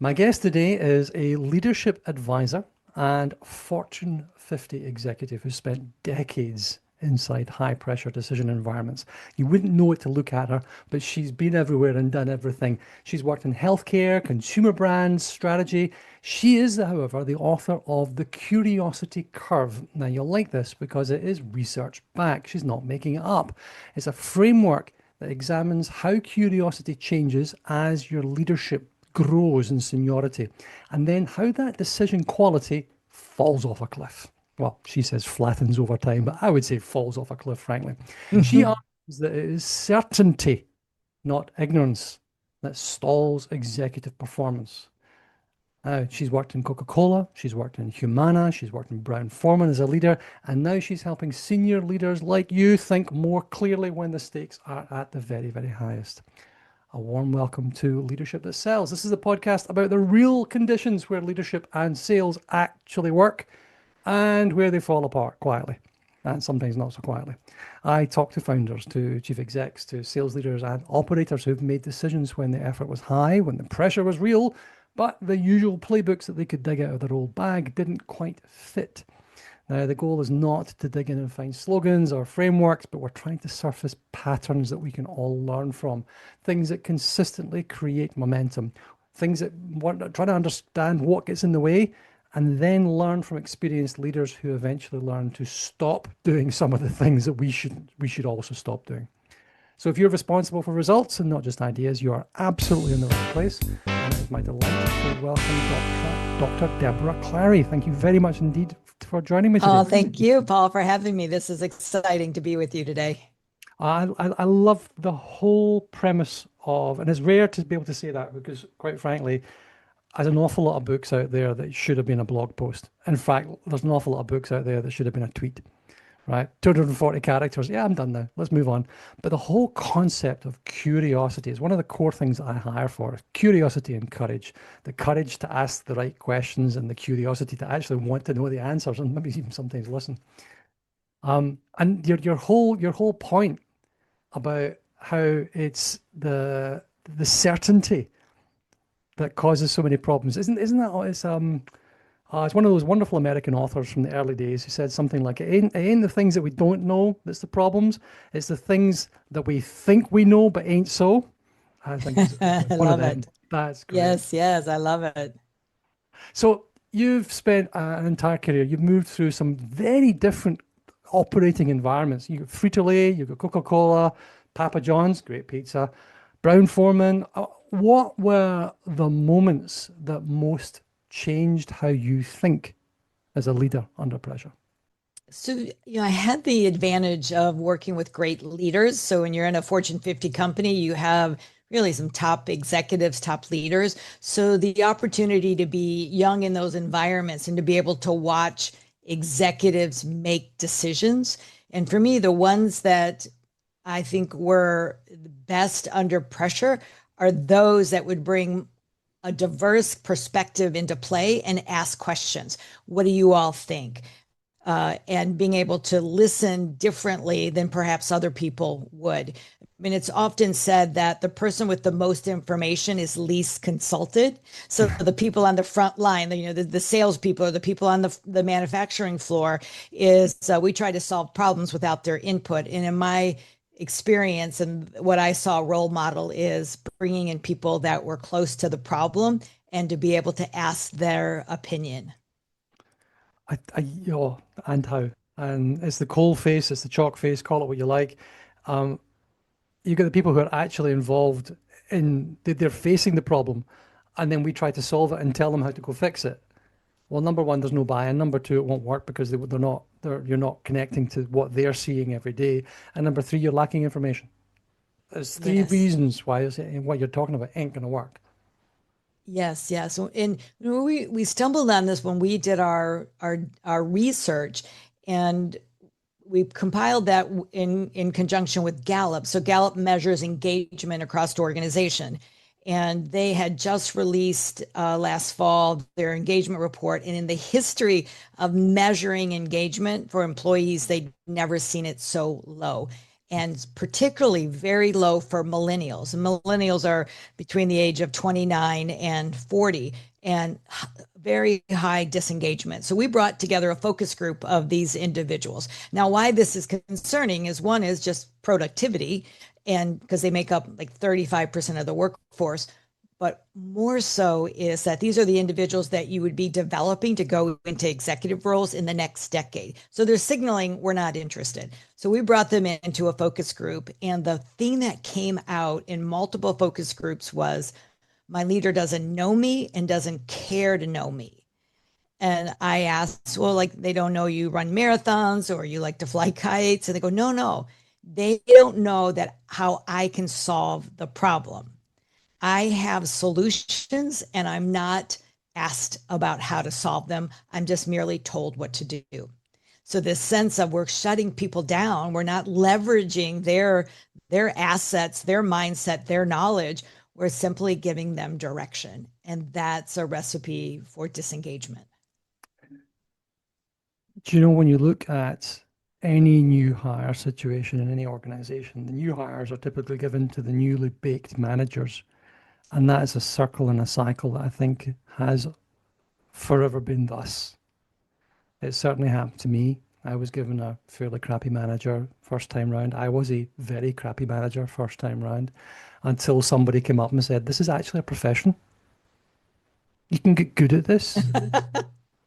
My guest today is a leadership advisor and Fortune 50 executive who spent decades inside high pressure decision environments. You wouldn't know it to look at her, but she's been everywhere and done everything. She's worked in healthcare, consumer brands, strategy. She is, however, the author of The Curiosity Curve. Now, you'll like this because it is research backed. She's not making it up. It's a framework that examines how curiosity changes as your leadership grows in seniority, and then how that decision quality falls off a cliff. Well, she says flattens over time, but I would say falls off a cliff, frankly. She Mhm. argues that it is certainty, not ignorance, that stalls executive performance. She's worked in Coca-Cola, she's worked in Humana, she's worked in Brown-Forman as a leader, and now she's helping senior leaders like you think more clearly when the stakes are at the very, very highest. A warm welcome to Leadership That Sells. This is a podcast about the real conditions where leadership and sales actually work and where they fall apart quietly and sometimes not so quietly. I talk to founders, to chief execs, to sales leaders and operators who've made decisions when the effort was high, when the pressure was real, but the usual playbooks that they could dig out of their old bag didn't quite fit. Now, the goal is not to dig in and find slogans or frameworks, but we're trying to surface patterns that we can all learn from, things that consistently create momentum, things that try to understand what gets in the way, and then learn from experienced leaders who eventually learn to stop doing some of the things that we should also stop doing. So if you're responsible for results and not just ideas, you are absolutely in the right place. And it is my delight to welcome Dr. Debra Clary. Thank you very much indeed for joining me today. Oh, thank you, Paul, for having me. This is exciting to be with you today. I love the whole premise of, and it's rare to be able to say that because, quite frankly, there's an awful lot of books out there that should have been a blog post. In fact, there's an awful lot of books out there that should have been a tweet, right? 240 characters. Yeah, I'm done now. Let's move on. But the whole concept of curiosity is one of the core things that I hire for. Curiosity and courage. The courage to ask the right questions and the curiosity to actually want to know the answers and maybe even sometimes listen. And your whole point about how it's the certainty that causes so many problems. Isn't that it's one of those wonderful American authors from the early days who said something like, it ain't the things that we don't know that's the problems. It's the things that we think we know but ain't so. I think I it's one of love them. it. That's great. Yes, yes, I love it. So you've spent an entire career, you've moved through some very different operating environments. You got Frito-Lay, you got Coca-Cola, Papa John's, great pizza, Brown Foreman. What were the moments that most changed how you think as a leader under pressure? So, I had the advantage of working with great leaders. So when you're in a Fortune 50 company, you have really some top executives, top leaders. So the opportunity to be young in those environments and to be able to watch executives make decisions. And for me, the ones that I think were the best under pressure are those that would bring a diverse perspective into play and ask questions. What do you all think? And being able to listen differently than perhaps other people would. I mean, it's often said that the person with the most information is least consulted. So the people on the front line, the salespeople or the people on the manufacturing floor is we try to solve problems without their input. And in my experience and what I saw role model is bringing in people that were close to the problem and to be able to ask their opinion. And how? And it's the cold face, it's the chalk face, call it what you like. Um, you get the people who are actually involved in, they're facing the problem, and then we try to solve it and tell them how to go fix it. Well, number one, there's no buy-in. Number two, it won't work because you're not connecting to what they're seeing every day. And number three, you're lacking information. There's three Yes. reasons why what you're talking about ain't going to work. Yes, yes. And we stumbled on this when we did our research, and we compiled that in conjunction with Gallup. So Gallup measures engagement across the organization. And they had just released last fall their engagement report. And in the history of measuring engagement for employees, they'd never seen it so low. And particularly very low for millennials. And millennials are between the age of 29 and 40, and very high disengagement. So we brought together a focus group of these individuals. Now, why this is concerning is one is just productivity, and because they make up like 35% of the workforce, but more so is that these are the individuals that you would be developing to go into executive roles in the next decade. So they're signaling we're not interested. So we brought them into a focus group. And the thing that came out in multiple focus groups was my leader doesn't know me and doesn't care to know me. And I asked, well, like they don't know you run marathons or you like to fly kites. And they go, no, no, they don't know that how I can solve the problem. I have solutions and I'm not asked about how to solve them. I'm just merely told what to do. So this sense of we're shutting people down, we're not leveraging their assets, their mindset, their knowledge. We're simply giving them direction. And that's a recipe for disengagement. Do you know when you look at any new hire situation in any organization, the new hires are typically given to the newly baked managers. And that is a circle and a cycle that I think has forever been thus. It certainly happened to me. I was given a fairly crappy manager first time round. I was a very crappy manager first time round until somebody came up and said, this is actually a profession. You can get good at this.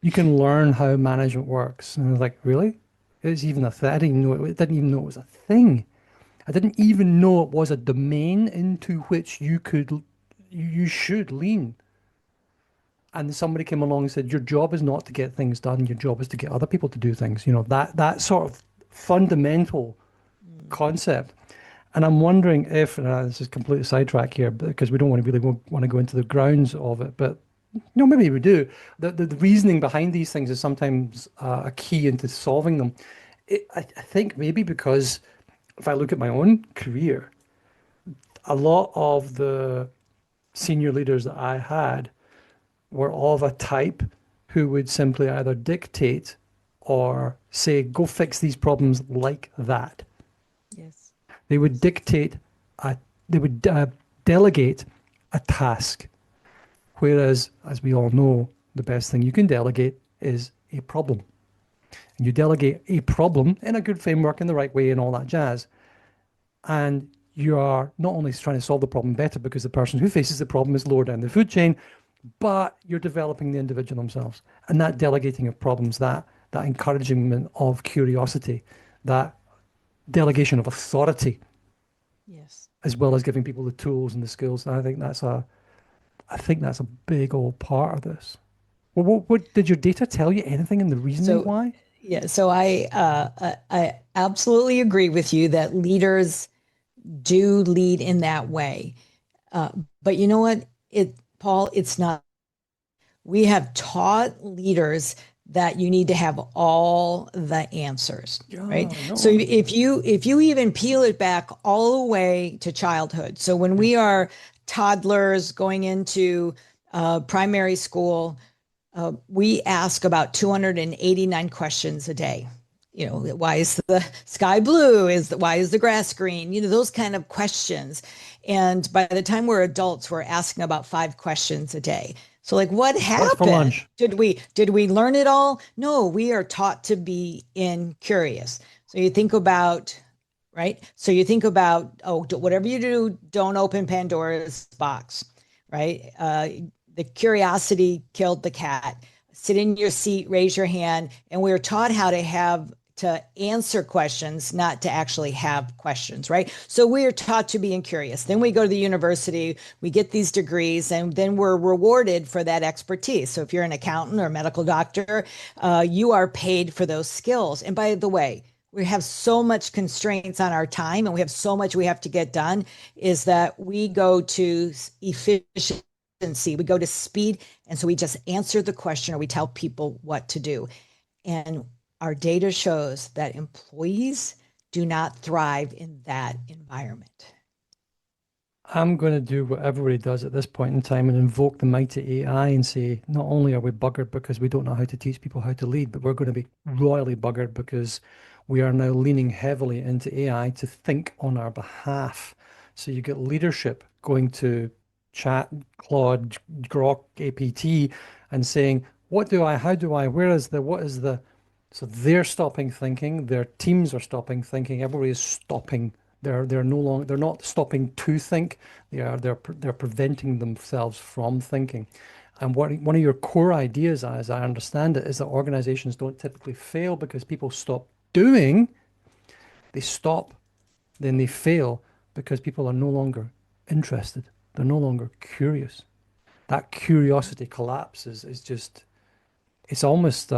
You can learn how management works. And I was like, really? It's even a thing. I didn't know it, didn't even know it was a thing. I didn't even know it was a domain into which you should lean. And somebody came along and said, your job is not to get things done, your job is to get other people to do things. You know, that sort of fundamental concept. And I'm wondering if, and this is completely sidetrack here, because we don't want to really want to go into the grounds of it, but maybe we do. The reasoning behind these things is sometimes a key into solving them. I think maybe because if I look at my own career, a lot of the senior leaders that I had were of a type who would simply either dictate or say, go fix these problems like that. Yes. They would dictate, they would delegate a task. Whereas, as we all know, the best thing you can delegate is a problem. And you delegate a problem in a good framework, in the right way, and all that jazz. And you are not only trying to solve the problem better because the person who faces the problem is lower down the food chain, but you're developing the individual themselves. And that delegating of problems, that encouragement of curiosity, that delegation of authority, Yes. as well as giving people the tools and the skills. And I think that's a big old part of this. Well, what did your data tell you anything in the reasoning So why? yeah, so I absolutely agree with you that leaders do lead in that way. Uh, but you know what? Paul, it's not. We have taught leaders that you need to have all the answers, right? Yeah, So no. if you even peel it back all the way to childhood, so when we are toddlers going into primary school, we ask about 289 questions a day. You know, why is the sky blue? Why is the grass green? You know, those kind of questions. And by the time we're adults, we're asking about 5 questions a day. So like what What's for happened? lunch? Did we learn it all? No, we are taught to be curious. So you think about, right? So you think about, oh, whatever you do, don't open Pandora's box, right? The curiosity killed the cat. Sit in your seat, raise your hand. And we were taught how to answer questions, not to actually have questions, right? So we are taught to be curious. Then we go to the university, we get these degrees, and then we're rewarded for that expertise. So if you're an accountant or a medical doctor, you are paid for those skills. And by the way, we have so much constraints on our time and we have so much we have to get done, is that we go to efficiency, we go to speed. And so we just answer the question or we tell people what to do. And our data shows that employees do not thrive in that environment. I'm going to do what everybody does at this point in time and invoke the mighty AI and say, not only are we buggered because we don't know how to teach people how to lead, but we're going to be royally buggered because we are now leaning heavily into AI to think on our behalf. So you get leadership going to Chat, Claude, Grok, APT, and saying, what do I, how do I, where is the, what is the, so they're stopping thinking, their teams are stopping thinking, everybody is stopping. They're no longer, they're not stopping to think. They're preventing themselves from thinking. And what one of your core ideas, as I understand it, is that organizations don't typically fail because people stop doing. They stop, then they fail because people are no longer interested. They're no longer curious. That curiosity collapse is just, it's almost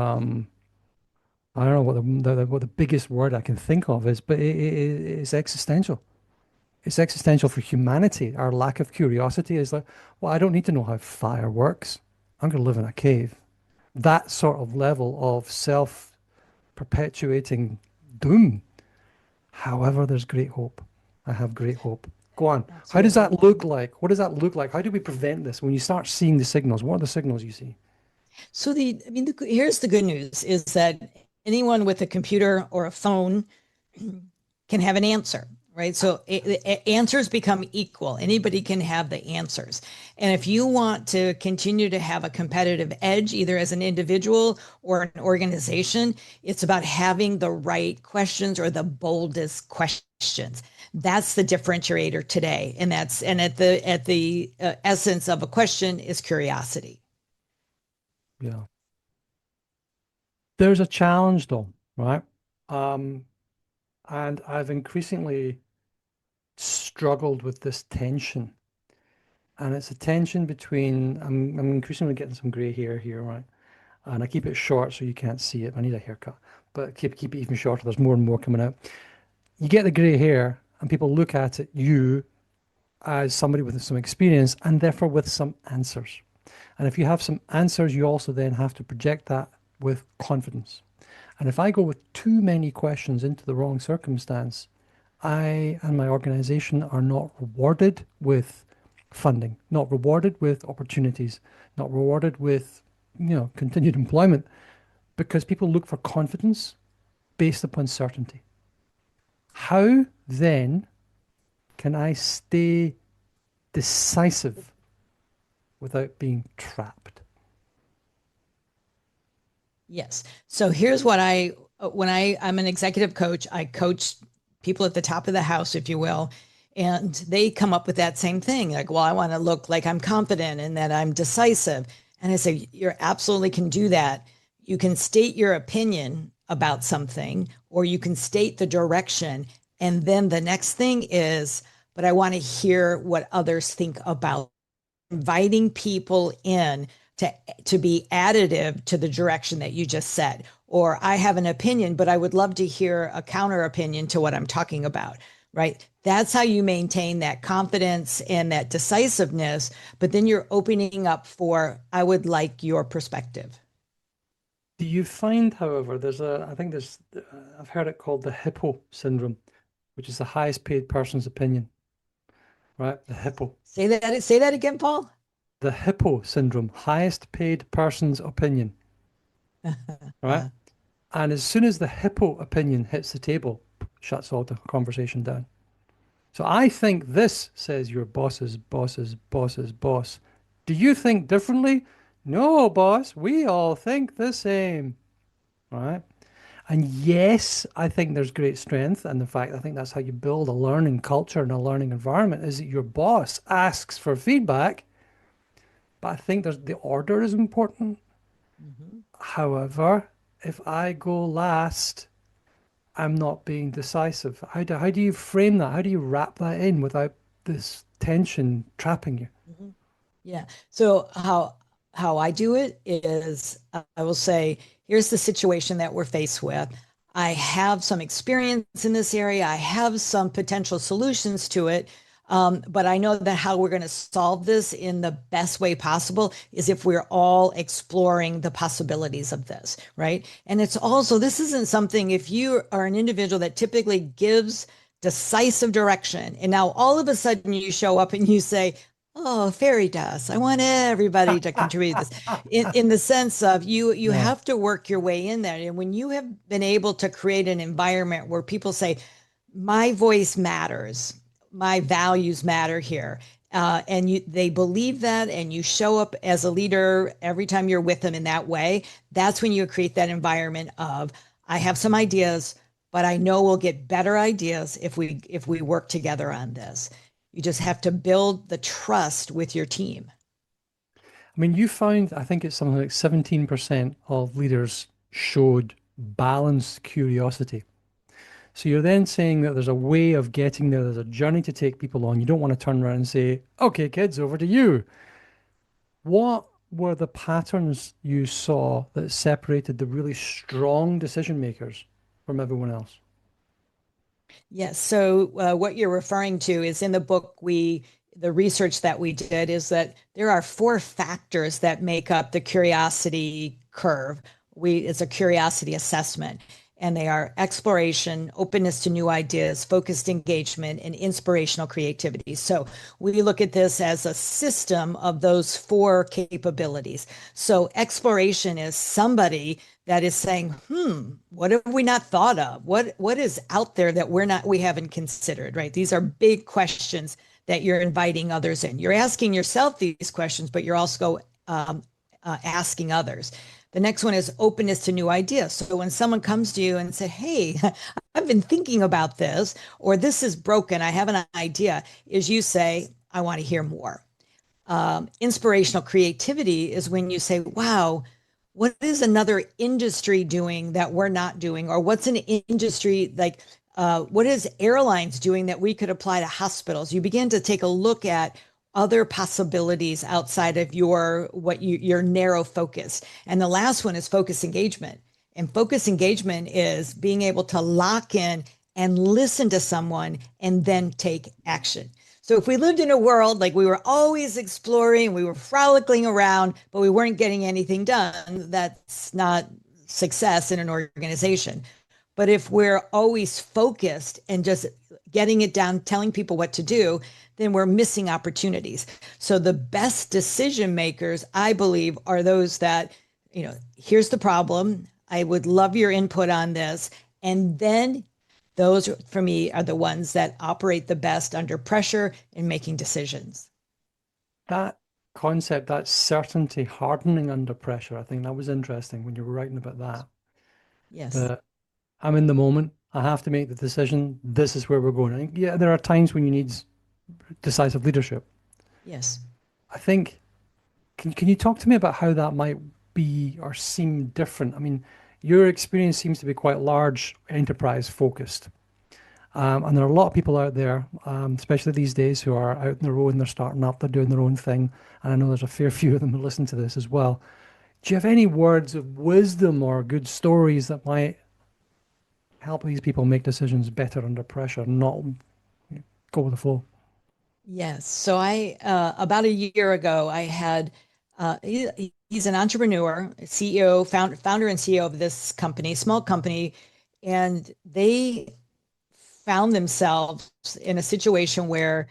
I don't know what what the biggest word I can think of is, but it's existential. It's existential for humanity. Our lack of curiosity is like, well, I don't need to know how fire works. I'm going to live in a cave. That sort of level of self-perpetuating doom. However, there's great hope. I have great hope. Go on. How does Absolutely. that look like? What does that look like? How do we prevent this? When you start seeing the signals, what are the signals you see? So here's the good news is that anyone with a computer or a phone can have an answer, right? So answers become equal. Anybody can have the answers. And if you want to continue to have a competitive edge, either as an individual or an organization, it's about having the right questions or the boldest questions. That's the differentiator today. And at the essence of a question is curiosity. Yeah. There's a challenge though, right? Um, and I've increasingly struggled with this tension. And it's a tension between, I'm increasingly getting some gray hair here, right? And I keep it short so you can't see it. I need a haircut, but keep it even shorter. There's more and more coming out. You get the gray hair, and people look at it, you as somebody with some experience and therefore with some answers. And if you have some answers, you also then have to project that with confidence. And if I go with too many questions into the wrong circumstance, I and my organization are not rewarded with funding, not rewarded with opportunities, not rewarded with, continued employment because people look for confidence based upon certainty. How then can I stay decisive without being trapped? Yes. So here's what I'm an executive coach, I coach people at the top of the house, if you will, and they come up with that same thing. Like, well, I want to look like I'm confident and that I'm decisive. And I say, you absolutely can do that. You can state your opinion about something, or you can state the direction. And then the next thing is, but I want to hear what others think about inviting people in to be additive to the direction that you just said. Or I have an opinion, but I would love to hear a counter opinion to what I'm talking about, right? That's how you maintain that confidence and that decisiveness, but then you're opening up for, I would like your perspective. Do you find, however, I think I've heard it called the hippo syndrome, which is the highest paid person's opinion, right? The hippo. Say that again, Paul. The hippo syndrome, highest paid person's opinion, right? And as soon as the hippo opinion hits the table, shuts all the conversation down. So I think this, says your boss's boss. Do you think differently? No, boss, we all think the same, right? And yes, I think there's great strength. And in fact, I think that's how you build a learning culture and a learning environment is that your boss asks for feedback. But I think the order is important. Mhm. However, if I go last, I'm not being decisive. How do you frame that? How do you wrap that in without this tension trapping you? Mhm. Yeah. So how I do it is I will say, here's the situation that we're faced with. I have some experience in this area. I have some potential solutions to it. But I know that how we're going to solve this in the best way possible is if we're all exploring the possibilities of this, right? And it's also, this isn't something, if you are an individual that typically gives decisive direction. And now all of a sudden you show up and you say, oh, fairy dust. I want everybody to contribute this in the sense of you Yeah. have to work your way in there. And when you have been able to create an environment where people say, my voice matters, my values matter here. And they believe that, and you show up as a leader every time you're with them in that way. That's when you create that environment of, I have some ideas, but I know we'll get better ideas if we work together on this. You just have to build the trust with your team. I mean, you found, I think it's something like 17% of leaders showed balanced curiosity. So you're then saying that there's a way of getting there, there's a journey to take people on. You don't want to turn around and say, okay, kids, over to you. What were the patterns you saw that separated the really strong decision makers from everyone else? Yes. So what you're referring to is in the book, the research that we did is that there are four factors that make up the curiosity curve. It's a curiosity assessment, and they are exploration, openness to new ideas, focused engagement, and inspirational creativity. So we look at this as a system of those four capabilities. So exploration is somebody that is saying, what have we not thought of? What is out there that we haven't considered, right? These are big questions that you're inviting others in. You're asking yourself these questions, but you're also asking others. The next one is openness to new ideas. So when someone comes to you and say, hey, I've been thinking about this, or this is broken, I have an idea, is you say, I want to hear more. Inspirational creativity is when you say, wow, what is another industry doing that we're not doing? Or what's an industry like, what is airlines doing that we could apply to hospitals? You begin to take a look at other possibilities outside of your narrow focus. And the last one is focus engagement. And focus engagement is being able to lock in and listen to someone and then take action. So if we lived in a world like we were always exploring, we were frolicking around, but we weren't getting anything done, that's not success in an organization. But if we're always focused and just getting it down, telling people what to do, then we're missing opportunities. So the best decision makers, I believe, are those that, here's the problem. I would love your input on this. And then those, for me, are the ones that operate the best under pressure in making decisions. That concept, that certainty, hardening under pressure, I think that was interesting when you were writing about that. Yes. That I'm in the moment, I have to make the decision, this is where we're going. I think, yeah, there are times when you need decisive leadership. Yes. I think, can you talk to me about how that might be or seem different? I mean, your experience seems to be quite large, enterprise focused. And there are a lot of people out there, especially these days, who are out on their own, they're starting up, they're doing their own thing. And I know there's a fair few of them who listen to this as well. Do you have any words of wisdom or good stories that might help these people make decisions better under pressure, not go with the flow? Yes. So about a year ago, he's an entrepreneur, CEO, founder and CEO of this company, small company, and they found themselves in a situation where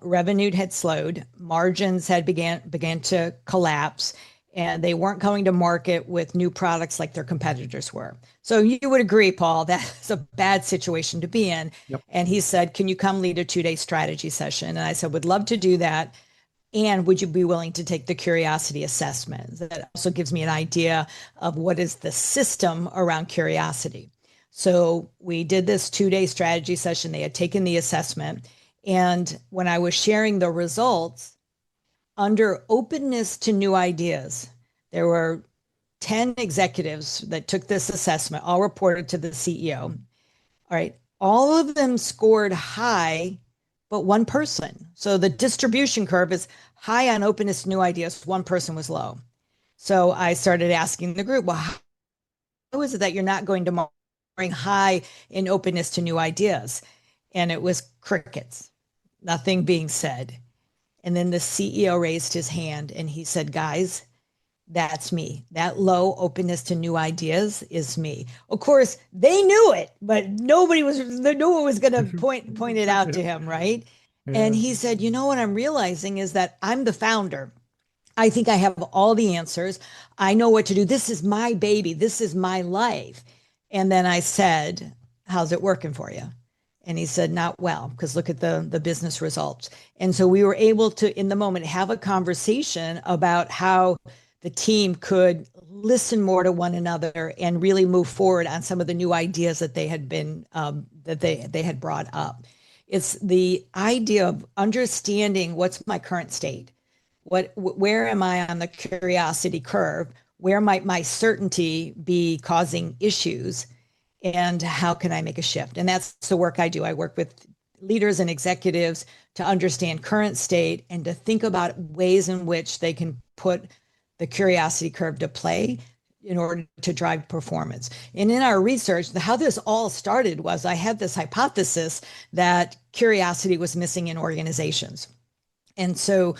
revenue had slowed, margins had began to collapse, and they weren't coming to market with new products like their competitors were. So you would agree, Paul, that's a bad situation to be in. Yep. And he said, "Can you come lead a 2-day strategy session?" And I said, "Would love to do that. And would you be willing to take the curiosity assessment?" That also gives me an idea of what is the system around curiosity. So we did this 2-day strategy session. They had taken the assessment. And when I was sharing the results, under openness to new ideas, there were 10 executives that took this assessment, all reported to the CEO. All right. All of them scored high, but one person. So the distribution curve is high on openness to new ideas. One person was low. So I started asking the group, well, how is it that you're not going to bring high in openness to new ideas? And it was crickets, nothing being said. And then the CEO raised his hand and he said, guys, That's me. That low openness to new ideas is me. Of course, they knew it, but no one was going to point it out to him, right? And Yeah. he said, "You know what I'm realizing is that I'm the founder. I think I have all the answers. I know what to do. This is my baby. This is my life." And then I said, "How's it working for you?" And he said, "Not well, because look at the business results." And so we were able to, in the moment, have a conversation about how the team could listen more to one another and really move forward on some of the new ideas that they had been that they had brought up. It's the idea of understanding what's my current state, where am I on the curiosity curve, where might my certainty be causing issues, and how can I make a shift? And that's the work I do. I work with leaders and executives to understand current state and to think about ways in which they can put the curiosity curve to play in order to drive performance. And in our research, how this all started was I had this hypothesis that curiosity was missing in organizations. And so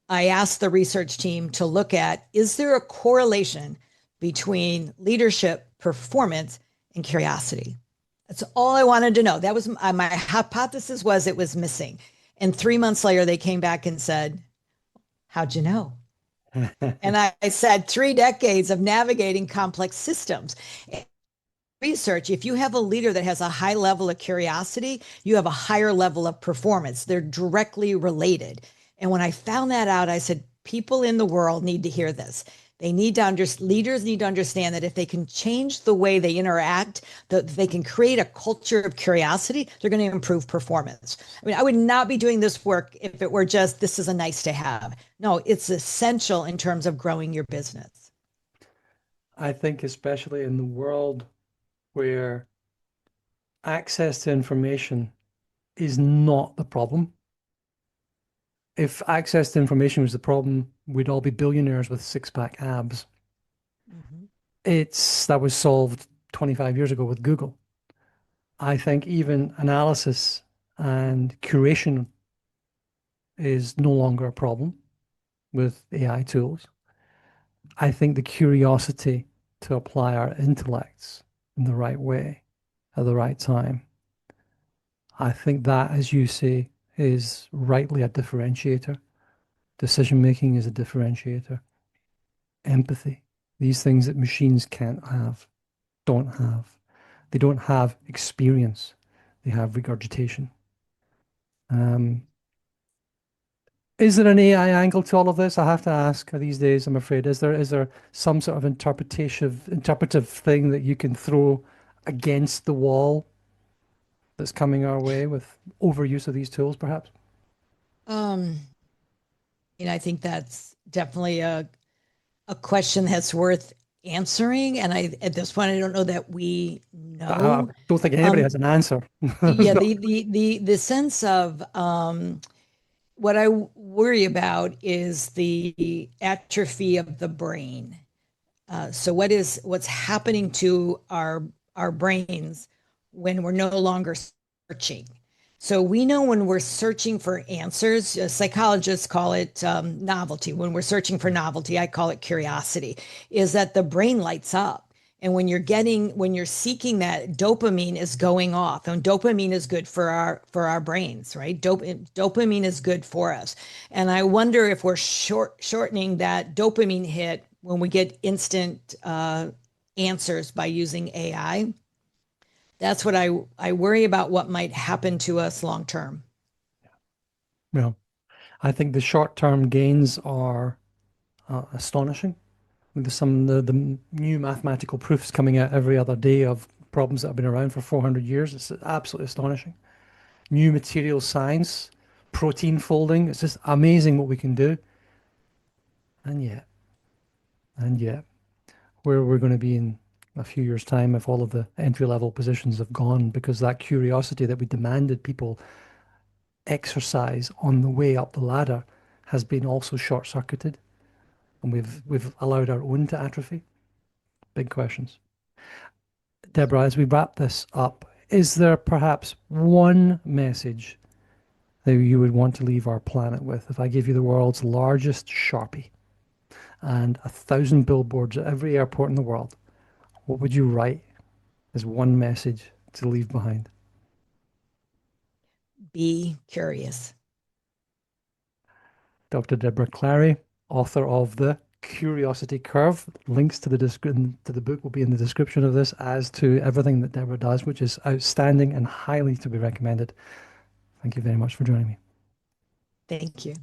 I asked the research team to look at, is there a correlation between leadership performance and curiosity? That's all I wanted to know. That was my hypothesis, was it was missing. And 3 months later, they came back and said, "How'd you know?" And I said, 3 decades of navigating complex systems. Research, if you have a leader that has a high level of curiosity, you have a higher level of performance. They're directly related. And when I found that out, I said, people in the world need to hear this. They need to understand, leaders need to understand that if they can change the way they interact, that they can create a culture of curiosity, they're going to improve performance. I mean, I would not be doing this work if it were just, this is a nice to have. No, it's essential in terms of growing your business. I think especially in the world where access to information is not the problem. If access to information was the problem, we'd all be billionaires with six-pack abs. Mhm. It's that was solved 25 years ago with Google. I think even analysis and curation is no longer a problem with AI tools. I think the curiosity to apply our intellects in the right way at the right time, I think that, as you say, is rightly a differentiator. Decision making is a differentiator. Empathy, these things that machines can't have, don't have. They don't have experience, they have regurgitation. Um, is there an AI angle to all of this? I have to ask these days, I'm afraid. Is there some sort of interpretive thing that you can throw against the wall that's coming our way with overuse of these tools, perhaps? Um, I think that's definitely a question that's worth answering. And at this point, I don't know that we I know. don't think anybody Um, has an answer. There's yeah, no- the sense of what I worry about is the atrophy of the brain. So what's happening to our brains when we're no longer searching? So we know when we're searching for answers, psychologists call it novelty. When we're searching for novelty, I call it curiosity, is that the brain lights up. And when you're seeking that, dopamine is going off, and dopamine is good for our brains, right? Dopamine is good for us. And I wonder if we're shortening that dopamine hit when we get instant answers by using AI. That's what I worry about, what might happen to us long term. Well, I think the short-term gains are astonishing. There's the new mathematical proofs coming out every other day of problems that have been around for 400 years. It's absolutely astonishing. New material science, protein folding. It's just amazing what we can do. And yet, and yet, where we're going to be in a few years' time if all of the entry-level positions have gone because that curiosity that we demanded people exercise on the way up the ladder has been also short-circuited, and we've allowed our own to atrophy. Big questions. Deborah, as we wrap this up, is there perhaps one message that you would want to leave our planet with? If I give you the world's largest Sharpie and 1,000 billboards at every airport in the world, what would you write as one message to leave behind? Be curious. Dr. Debra Clary, author of The Curiosity Curve. Links to the book will be in the description of this, as to everything that Debra does, which is outstanding and highly to be recommended. Thank you very much for joining me. Thank you.